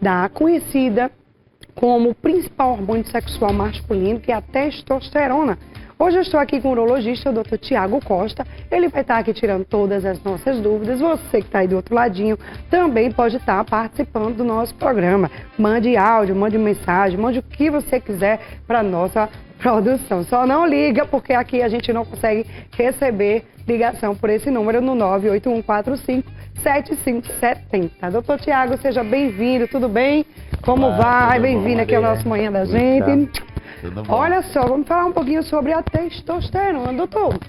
da conhecida como o principal hormônio sexual masculino, que é a testosterona. Hoje eu estou aqui com o urologista, o Dr. Tiago Costa. Ele vai estar aqui tirando todas as nossas dúvidas. Você que está aí do outro ladinho também pode estar participando do nosso programa. Mande áudio, mande mensagem, mande o que você quiser para a nossa produção. Só não liga, porque aqui a gente não consegue receber ligação por esse número no 98145-7570. Doutor Tiago, seja bem-vindo, tudo bem? Como vai? Bem-vindo aqui ao nosso Manhã da Gente. Olha só, vamos falar um pouquinho sobre a testosterona. Doutor, o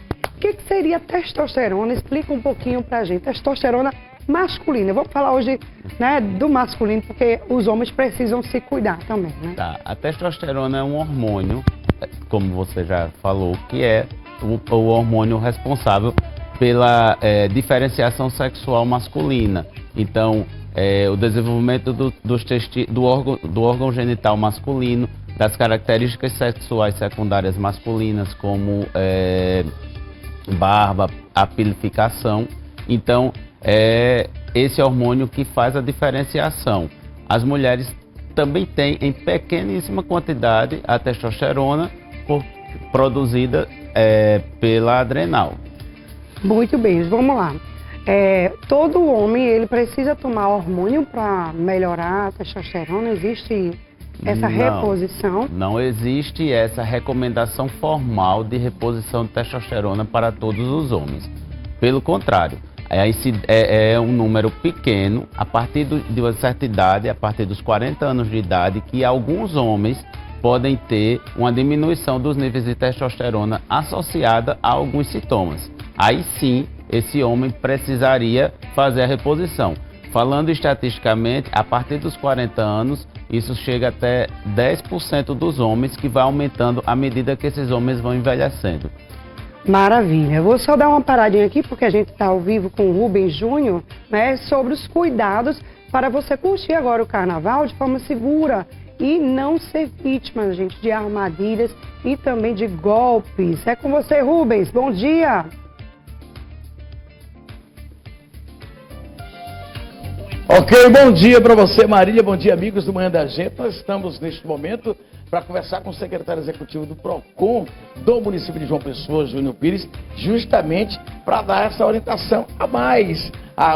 que seria testosterona? Explica um pouquinho pra gente. Testosterona masculina. Vamos falar hoje, né, do masculino, porque os homens precisam se cuidar também, né? Tá. A testosterona é um hormônio, como você já falou, que é o hormônio responsável pela diferenciação sexual masculina. Então, o desenvolvimento do órgão genital masculino, das características sexuais secundárias masculinas, como barba, apilificação. Então, é esse hormônio que faz a diferenciação. As mulheres também têm em pequeníssima quantidade a testosterona produzida pela adrenal. Muito bem, vamos lá. Todo homem ele precisa tomar hormônio para melhorar a testosterona? Existe essa reposição? Não existe essa recomendação formal de reposição de testosterona para todos os homens. Pelo contrário, é um número pequeno, a partir de uma certa idade, a partir dos 40 anos de idade, que alguns homens podem ter uma diminuição dos níveis de testosterona associada a alguns sintomas. Aí sim, esse homem precisaria fazer a reposição. Falando estatisticamente, a partir dos 40 anos, isso chega até 10% dos homens, que vai aumentando à medida que esses homens vão envelhecendo. Maravilha. Eu vou só dar uma paradinha aqui, porque a gente está ao vivo com o Rubens Júnior, né, sobre os cuidados para você curtir agora o carnaval de forma segura e não ser vítima, gente, de armadilhas e também de golpes. É com você, Rubens. Bom dia. Ok, bom dia para você, Marília, bom dia, amigos do Manhã da Gente. Nós estamos neste momento para conversar com o secretário executivo do PROCON do município de João Pessoa, Júnior Pires, justamente para dar essa orientação a mais.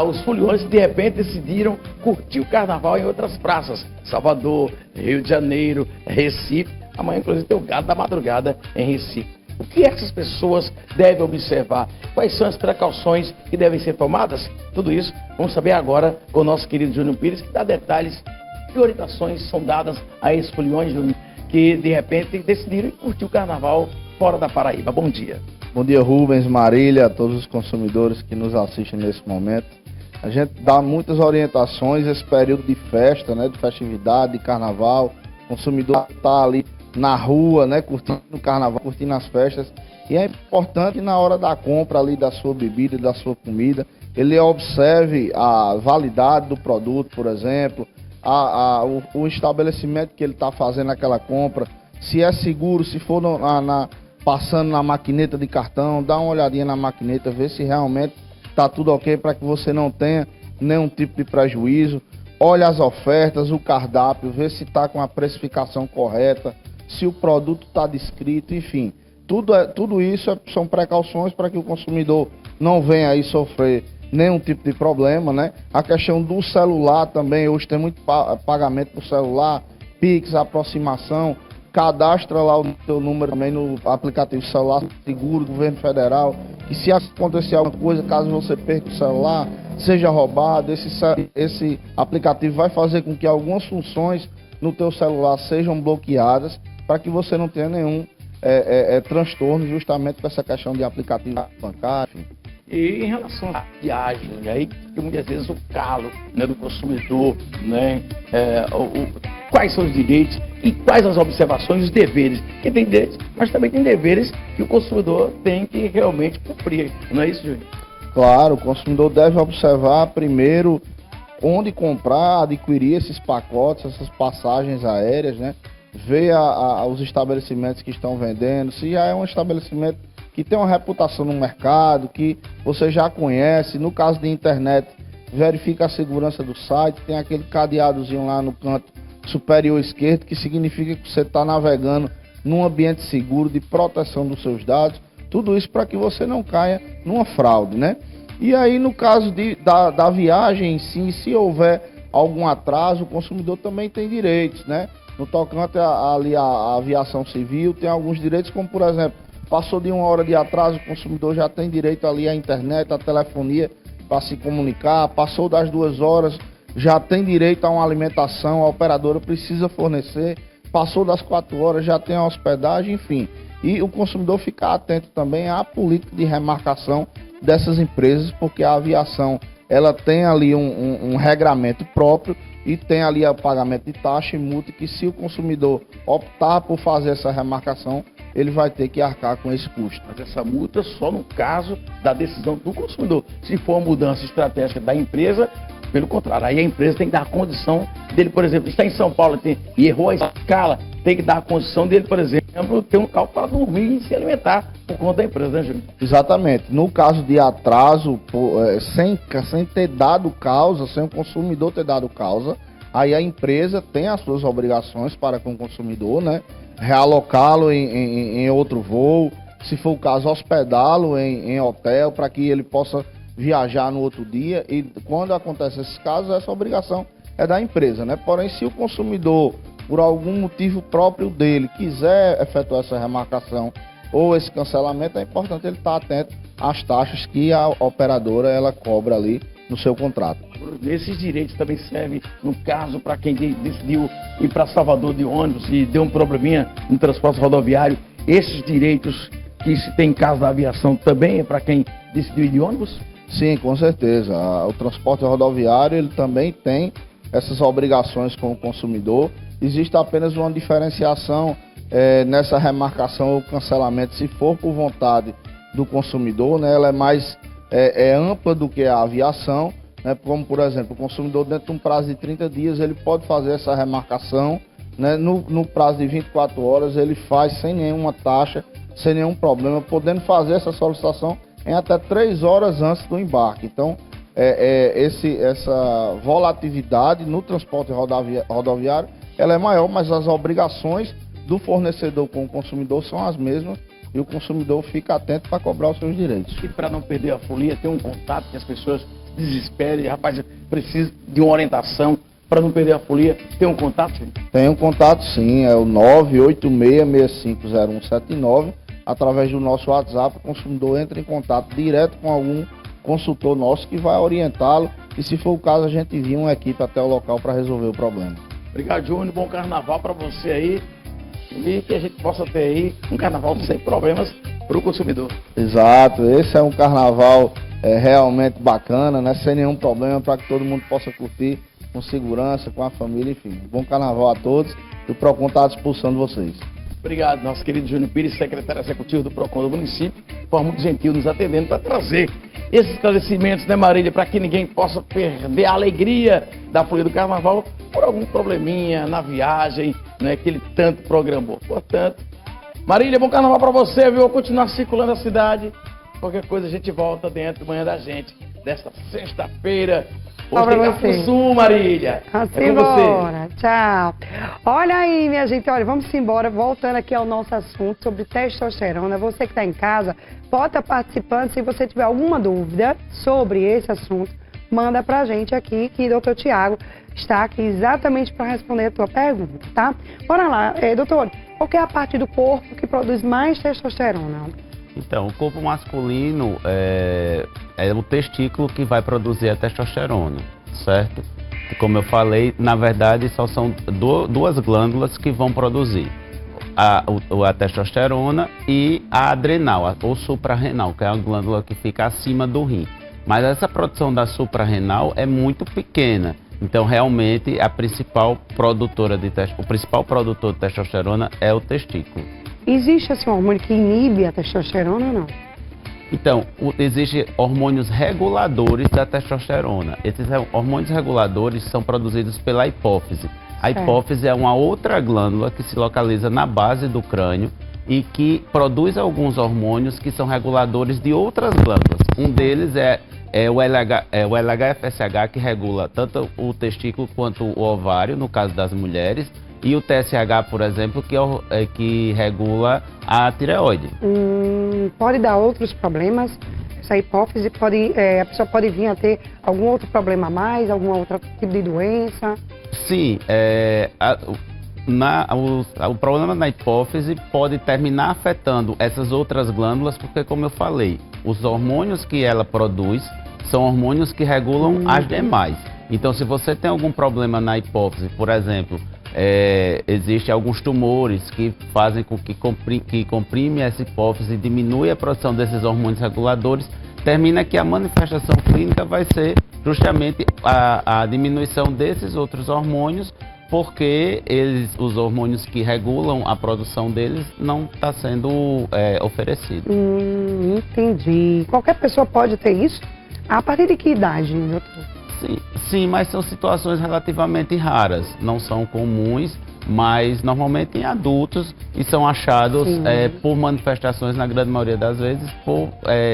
Os foliões que de repente decidiram curtir o carnaval em outras praças, Salvador, Rio de Janeiro, Recife. Amanhã, inclusive, tem o Gado da Madrugada em Recife. O que essas pessoas devem observar? Quais são as precauções que devem ser tomadas? Tudo isso vamos saber agora com o nosso querido Júnior Pires, que dá detalhes. Que orientações são dadas a esses foliões, Júnior, que de repente decidiram curtir o carnaval fora da Paraíba? Bom dia. Bom dia, Rubens, Marília, a todos os consumidores que nos assistem nesse momento. A gente dá muitas orientações esse período de festa, né, de festividade, de carnaval. O consumidor está ali na rua, né, curtindo o carnaval, curtindo as festas, e é importante que na hora da compra ali da sua bebida, da sua comida, ele observe a validade do produto, por exemplo, o estabelecimento que ele está fazendo aquela compra, se é seguro, se for passando na maquineta de cartão, dá uma olhadinha na maquineta, ver se realmente está tudo ok para que você não tenha nenhum tipo de prejuízo. Olha as ofertas, o cardápio, vê se está com a precificação correta, se o produto está descrito, enfim. Tudo isso são precauções para que o consumidor não venha aí sofrer nenhum tipo de problema, né? A questão do celular também, hoje tem muito pagamento por celular, Pix, aproximação, cadastra lá o seu número também no aplicativo celular seguro do governo federal, e se acontecer alguma coisa, caso você perca o celular, seja roubado, esse aplicativo vai fazer com que algumas funções no teu celular sejam bloqueadas, para que você não tenha nenhum transtorno justamente com essa questão de aplicativo bancário. E em relação à viagem, aí que muitas vezes o calo, né, do consumidor, né, quais são os direitos e quais as observações e os deveres. Porque tem direitos, mas também tem deveres que o consumidor tem que realmente cumprir. Não é isso, Júnior? Claro, o consumidor deve observar primeiro onde comprar, adquirir esses pacotes, essas passagens aéreas, né? Ver os estabelecimentos que estão vendendo, se já é um estabelecimento que tem uma reputação no mercado, que você já conhece. No caso de internet, verifica a segurança do site, tem aquele cadeadozinho lá no canto superior esquerdo, que significa que você está navegando num ambiente seguro de proteção dos seus dados, tudo isso para que você não caia numa fraude, né? E aí, no caso da viagem em si, se houver algum atraso, o consumidor também tem direitos, né? No tocante ali a aviação civil, tem alguns direitos, como por exemplo, passou de 1 hora de atraso, o consumidor já tem direito ali à internet, à telefonia para se comunicar, passou das 2 horas, já tem direito a uma alimentação, a operadora precisa fornecer, passou das 4 horas, já tem a hospedagem, enfim. E o consumidor ficar atento também à política de remarcação dessas empresas, porque a aviação ela tem ali um regramento próprio e tem ali o pagamento de taxa e multa, que se o consumidor optar por fazer essa remarcação, ele vai ter que arcar com esse custo. Mas essa multa só no caso da decisão do consumidor. Se for uma mudança estratégica da empresa, pelo contrário, aí a empresa tem que dar a condição dele, por exemplo, está em São Paulo e errou a escala, tem que dar a condição dele, por exemplo, ter um local para dormir e se alimentar por conta da empresa, né, Júnior? Exatamente. No caso de atraso, sem ter dado causa, sem o consumidor ter dado causa, aí a empresa tem as suas obrigações para com o consumidor, né? Realocá-lo em outro voo, se for o caso, hospedá-lo em hotel para que ele possa viajar no outro dia. E quando acontece esses casos, essa obrigação é da empresa, né? Porém, se o consumidor, por algum motivo próprio dele, quiser efetuar essa remarcação ou esse cancelamento, é importante ele estar atento às taxas que a operadora ela cobra ali no seu contrato. Esses direitos também servem, no caso, para quem decidiu ir para Salvador de ônibus e deu um probleminha no transporte rodoviário. Esses direitos que se tem em caso da aviação também é para quem decidiu ir de ônibus? Sim, com certeza. O transporte rodoviário ele também tem essas obrigações com o consumidor. Existe apenas uma diferenciação nessa remarcação ou cancelamento, se for por vontade do consumidor, né? Ela é mais ampla do que a aviação, né? Como, por exemplo, o consumidor, dentro de um prazo de 30 dias, ele pode fazer essa remarcação, né? No prazo de 24 horas, ele faz sem nenhuma taxa, sem nenhum problema, podendo fazer essa solicitação em até 3 horas antes do embarque. Então, essa volatilidade no transporte rodoviário, ela é maior, mas as obrigações do fornecedor com o consumidor são as mesmas e o consumidor fica atento para cobrar os seus direitos. E para não perder a folia, tem um contato que as pessoas desesperem, rapaz, precisa de uma orientação para não perder a folia. Tem um contato, filho? Tem um contato sim, é o 986650179. Através do nosso WhatsApp, o consumidor entra em contato direto com algum consultor nosso que vai orientá-lo e, se for o caso, a gente envia uma equipe até o local para resolver o problema. Obrigado, Júnior. Bom carnaval para você aí e que a gente possa ter aí um carnaval sem problemas para o consumidor. Exato, esse é um carnaval realmente bacana, né? Sem nenhum problema, para que todo mundo possa curtir com segurança, com a família, enfim. Bom carnaval a todos e o PROCON está à disposição de vocês. Obrigado, nosso querido Júnior Pires, secretário executivo do PROCON do município, de forma muito gentil nos atendendo para trazer esses esclarecimentos, né, Marília, para que ninguém possa perder a alegria da folia do carnaval por algum probleminha na viagem, né, que ele tanto programou. Portanto, Marília, bom carnaval para você, viu? Vou continuar circulando a cidade. Qualquer coisa a gente volta dentro do Manhã da Gente, desta sexta-feira. Hoje tem Capo Sul, Marília. Vamos embora. Tchau. Olha aí, minha gente, olha, vamos embora. Voltando aqui ao nosso assunto sobre testosterona. Você que está em casa, pode estar participando. Se você tiver alguma dúvida sobre esse assunto, manda pra gente aqui, que o Dr. Tiago está aqui exatamente para responder a tua pergunta, tá? Bora lá, doutor, qual que é a parte do corpo que produz mais testosterona? Então, o corpo masculino é o testículo que vai produzir a testosterona, certo? E como eu falei, na verdade só são duas glândulas que vão produzir a testosterona e a adrenal, ou suprarrenal, que é a glândula que fica acima do rim. Mas essa produção da suprarrenal é muito pequena, então realmente o principal produtor de testosterona é o testículo. Existe assim, um hormônio que inibe a testosterona ou não? Então, existem hormônios reguladores da testosterona. Esses hormônios reguladores são produzidos pela hipófise. A hipófise é uma outra glândula que se localiza na base do crânio e que produz alguns hormônios que são reguladores de outras glândulas. Um deles é é o LH-FSH que regula tanto o testículo quanto o ovário, no caso das mulheres, e o TSH, por exemplo, que regula a tireoide. Pode dar outros problemas? Essa hipófise a pessoa pode vir a ter algum outro problema a mais, algum outro tipo de doença? Sim, o problema na hipófise pode terminar afetando essas outras glândulas, porque, como eu falei, os hormônios que ela produz são hormônios que regulam as demais. Então, se você tem algum problema na hipófise, por exemplo, existem alguns tumores que fazem com que comprime essa hipófise e diminui a produção desses hormônios reguladores, termina que a manifestação clínica vai ser justamente a diminuição desses outros hormônios, porque os hormônios que regulam a produção deles não está sendo oferecido. Entendi. Qualquer pessoa pode ter isso? A partir de que idade, doutor? Sim, mas são situações relativamente raras, não são comuns, mas normalmente em adultos e são achados por manifestações, na grande maioria das vezes, por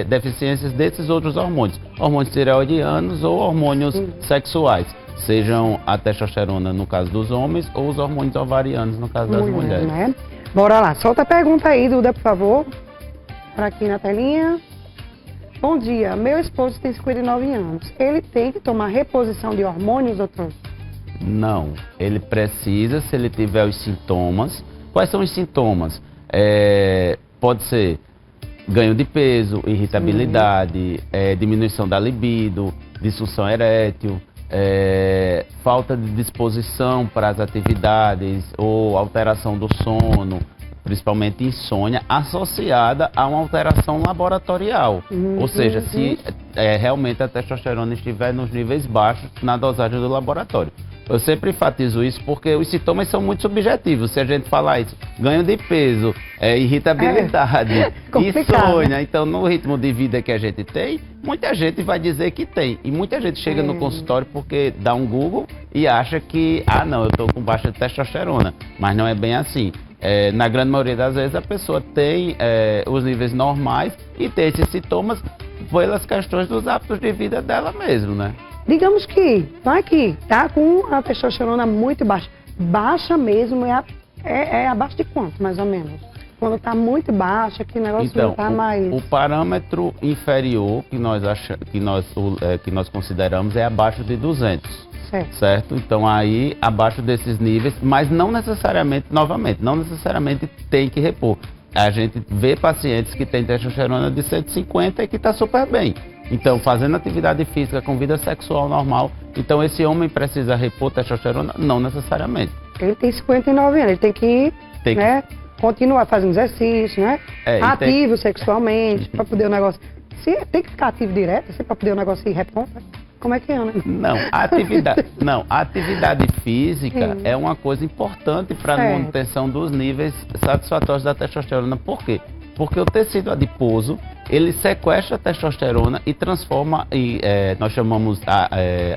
deficiências desses outros hormônios, hormônios tireoidianos ou hormônios sexuais, sejam a testosterona no caso dos homens ou os hormônios ovarianos no caso das mulheres. Né? Bora lá, solta a pergunta aí, Duda, por favor, para aqui na telinha. Bom dia, meu esposo tem 59 anos. Ele tem que tomar reposição de hormônios, doutor? Não, ele precisa, se ele tiver os sintomas. Quais são os sintomas? Pode ser ganho de peso, irritabilidade, diminuição da libido, disfunção erétil, falta de disposição para as atividades ou alteração do sono, principalmente insônia, associada a uma alteração laboratorial. Ou seja, se realmente a testosterona estiver nos níveis baixos na dosagem do laboratório. Eu sempre enfatizo isso porque os sintomas são muito subjetivos. Se a gente falar isso, ganho de peso, irritabilidade, insônia, então no ritmo de vida que a gente tem, muita gente vai dizer que tem. E muita gente chega no consultório porque dá um Google e acha que, não, eu estou com baixa testosterona. Mas não é bem assim. Na grande maioria das vezes a pessoa tem os níveis normais e tem esses sintomas pelas questões dos hábitos de vida dela mesmo, né? Digamos que tá com a testosterona muito baixa. Baixa mesmo é abaixo de quanto, mais ou menos? Quando tá muito baixa, que negócio então, não tá mais... O parâmetro inferior que nós consideramos é abaixo de 200. Certo? Então aí, abaixo desses níveis, mas não necessariamente, novamente, não necessariamente tem que repor. A gente vê pacientes que têm testosterona de 150 e que está super bem. Então, fazendo atividade física com vida sexual normal, então esse homem precisa repor testosterona? Não necessariamente. Ele tem 59 anos, ele tem que continuar fazendo exercício, né? Ativo sexualmente, para poder o negócio... tem que ficar ativo direto, para poder o negócio ir repondo? Como é que é, né? Não, a atividade física é uma coisa importante para a manutenção dos níveis satisfatórios da testosterona. Por quê? Porque o tecido adiposo, ele sequestra a testosterona e transforma, nós chamamos,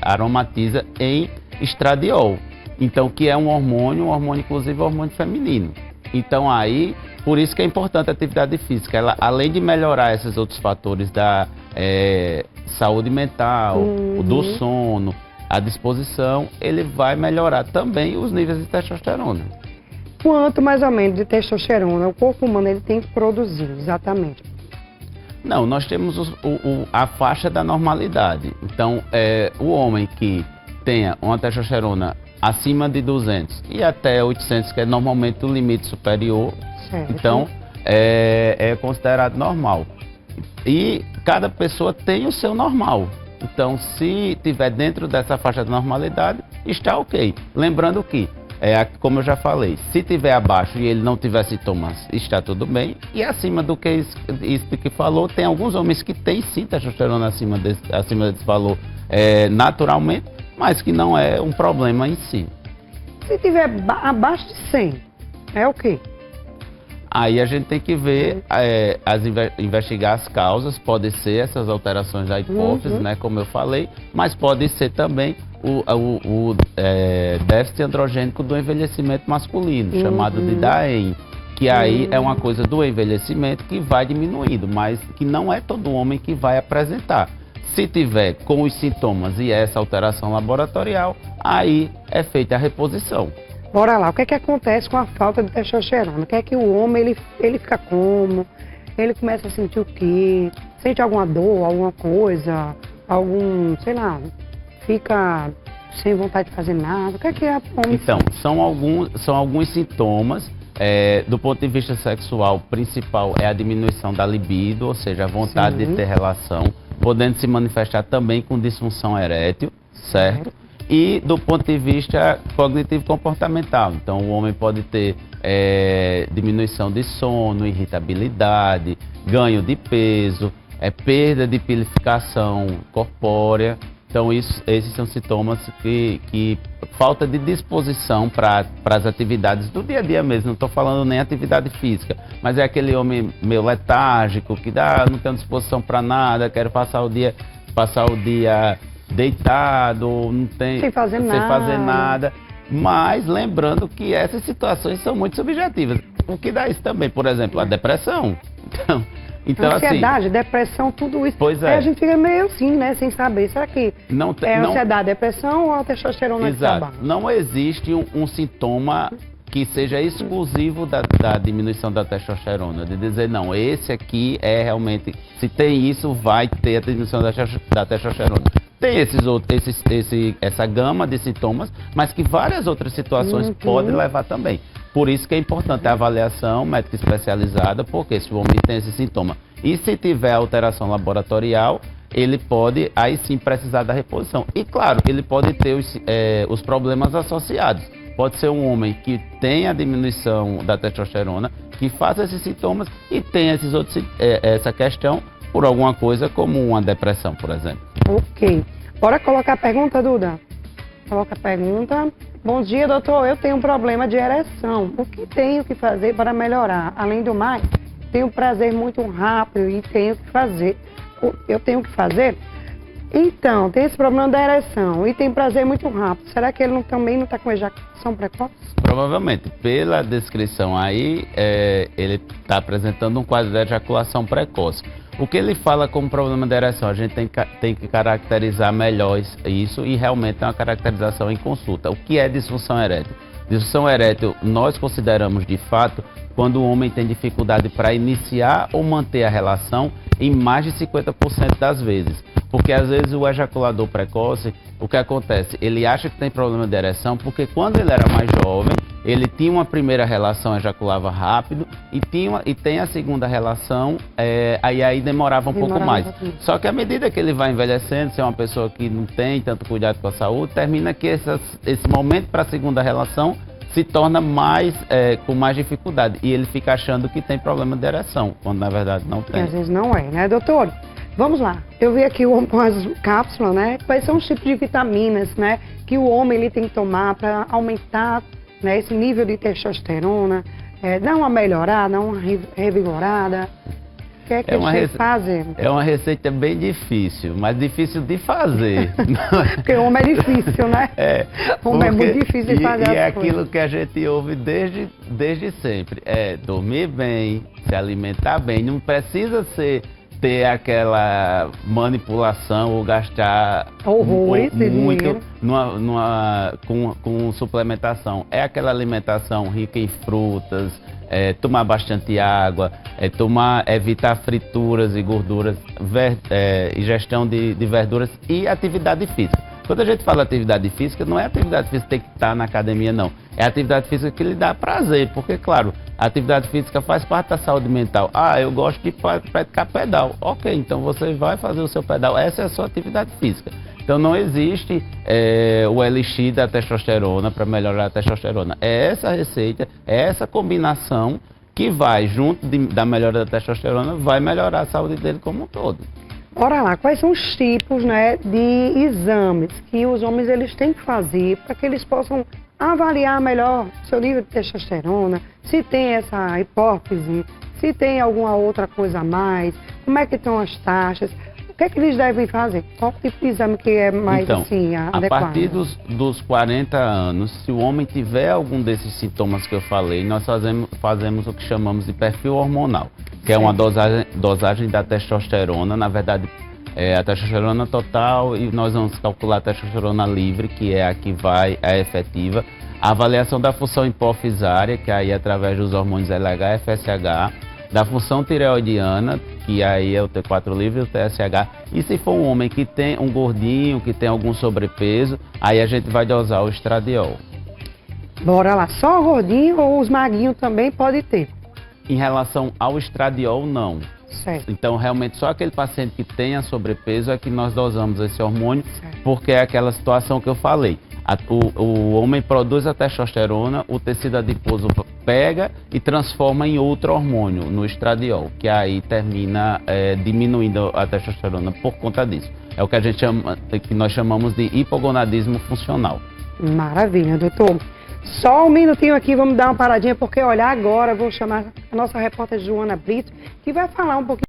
aromatiza em estradiol. Então, que é um hormônio inclusive hormônio feminino. Então aí, por isso que é importante a atividade física. Ela, além de melhorar esses outros fatores da saúde mental, do sono, a disposição, ele vai melhorar também os níveis de testosterona. Quanto mais ou menos de testosterona o corpo humano ele tem que produzir, exatamente? Não, nós temos a faixa da normalidade. Então, o homem que tenha uma testosterona acima de 200 e até 800, que é normalmente o limite superior, então é considerado normal. E cada pessoa tem o seu normal. Então, se tiver dentro dessa faixa de normalidade, está ok. Lembrando que, como eu já falei, se tiver abaixo e ele não tiver sintomas, está tudo bem. E acima do que isso que falou, tem alguns homens que têm sim testosterona acima desse valor naturalmente, mas que não é um problema em si. Se tiver abaixo de 100, é o quê? Aí a gente tem que ver, investigar as causas. Pode ser essas alterações da hipófise, né, como eu falei, mas pode ser também o déficit androgênico do envelhecimento masculino, chamado de DAEM, que aí é uma coisa do envelhecimento que vai diminuindo, mas que não é todo homem que vai apresentar. Se tiver com os sintomas e essa alteração laboratorial, aí é feita a reposição. Bora lá, o que é que acontece com a falta de testosterona? O que é que o homem, ele fica como? Ele começa a sentir o quê? Sente alguma dor, alguma coisa? Sei lá, fica sem vontade de fazer nada? O que é homem? Então, são alguns sintomas. Do ponto de vista sexual, o principal é a diminuição da libido, ou seja, a vontade de ter relação, podendo se manifestar também com disfunção erétil, certo? E do ponto de vista cognitivo-comportamental, então o homem pode ter diminuição de sono, irritabilidade, ganho de peso, perda de pilificação corpórea. Então esses são sintomas que falta de disposição para as atividades do dia a dia mesmo. Não estou falando nem atividade física, mas é aquele homem meio letárgico, que não tem disposição para nada, quero passar o dia deitado, não tem sem fazer nada. Mas lembrando que essas situações são muito subjetivas. O que dá isso também, por exemplo, a depressão. Então, ansiedade, depressão, tudo isso. Pois é. Aí a gente fica meio assim, né, sem saber. Será que ansiedade, depressão ou a testosterona que trabalha? Não existe um sintoma que seja exclusivo da diminuição da testosterona. De dizer, não, esse aqui é realmente, se tem isso, vai ter a diminuição da testosterona. Tem essa gama de sintomas, mas que várias outras situações podem levar também. Por isso que é importante a avaliação médica especializada, porque se o homem tem esse sintoma e se tiver alteração laboratorial, ele pode, aí sim, precisar da reposição. E claro, ele pode ter os problemas associados. Pode ser um homem que tem a diminuição da testosterona, que faça esses sintomas e tem essa questão por alguma coisa como uma depressão, por exemplo. Ok. Bora colocar a pergunta, Duda? Coloca a pergunta. Bom dia, doutor. Eu tenho um problema de ereção. O que tenho que fazer para melhorar? Além do mais, tenho prazer muito rápido e tenho que fazer. Eu tenho que fazer? Então, tem esse problema da ereção e tem prazer muito rápido. Será que ele também não está com ejaculação precoce? Provavelmente. Pela descrição aí, ele está apresentando um quadro de ejaculação precoce. O que ele fala como problema da ereção, a gente tem que caracterizar melhor isso e realmente é uma caracterização em consulta. O que é disfunção erétil? Disfunção erétil nós consideramos de fato quando o homem tem dificuldade para iniciar ou manter a relação em mais de 50% das vezes. Porque às vezes o ejaculador precoce, o que acontece? Ele acha que tem problema de ereção porque quando ele era mais jovem, ele tinha uma primeira relação, ejaculava rápido, e tem a segunda relação, aí demorava um pouco mais. Só que à medida que ele vai envelhecendo, se é uma pessoa que não tem tanto cuidado com a saúde, termina que esse momento para a segunda relação se torna com mais dificuldade. E ele fica achando que tem problema de ereção, quando na verdade não tem. E às vezes não é, né, doutor? Vamos lá, eu vi aqui o homem com as cápsulas, né? Quais são os tipos de vitaminas, né, que o homem ele tem que tomar para aumentar, né, esse nível de testosterona, dar uma melhorada, uma revigorada? O que é que vocês fazem? É uma receita bem difícil, mas difícil de fazer. Porque o homem é difícil, né? O homem é muito difícil de fazer. E é aquilo que a gente ouve desde sempre. Dormir bem, se alimentar bem. Não precisa ter aquela manipulação ou gastar muito com suplementação. É aquela alimentação rica em frutas, tomar bastante água, evitar frituras e gorduras, ingestão de verduras e atividade física. Quando a gente fala atividade física, não é atividade física que tem que estar na academia, não. É atividade física que lhe dá prazer, porque, claro, a atividade física faz parte da saúde mental. Eu gosto de praticar pedal. Ok, então você vai fazer o seu pedal. Essa é a sua atividade física. Então não existe o elixir da testosterona para melhorar a testosterona. É essa receita, é essa combinação que vai, junto da melhora da testosterona, vai melhorar a saúde dele como um todo. Bora lá, quais são os tipos, né, de exames que os homens eles têm que fazer para que eles possam avaliar melhor seu nível de testosterona, se tem essa hipófise, se tem alguma outra coisa a mais, como é que estão as taxas, o que é que eles devem fazer? Qual tipo de exame que é mais adequado? A partir dos 40 anos, se o homem tiver algum desses sintomas que eu falei, nós fazemos o que chamamos de perfil hormonal, que é uma dosagem da testosterona, na verdade, a testosterona total e nós vamos calcular a testosterona livre, que é a que vai, a efetiva. A avaliação da função hipofisária, que aí é através dos hormônios LH e FSH. Da função tireoidiana, que aí é o T4 livre e o TSH. E se for um homem que tem um gordinho, que tem algum sobrepeso, aí a gente vai dosar o estradiol. Bora lá, só o gordinho ou os maguinhos também pode ter? Em relação ao estradiol, não. Certo. Então, realmente, só aquele paciente que tenha sobrepeso é que nós dosamos esse hormônio, Certo. porque é aquela situação que eu falei. O homem produz a testosterona, o tecido adiposo pega e transforma em outro hormônio, no estradiol, que aí termina diminuindo a testosterona por conta disso. É o que a gente chama, que nós chamamos de hipogonadismo funcional. Maravilha, doutor. Só um minutinho aqui, vamos dar uma paradinha, porque olha, agora vou chamar a nossa repórter Joana Brito, que vai falar um pouquinho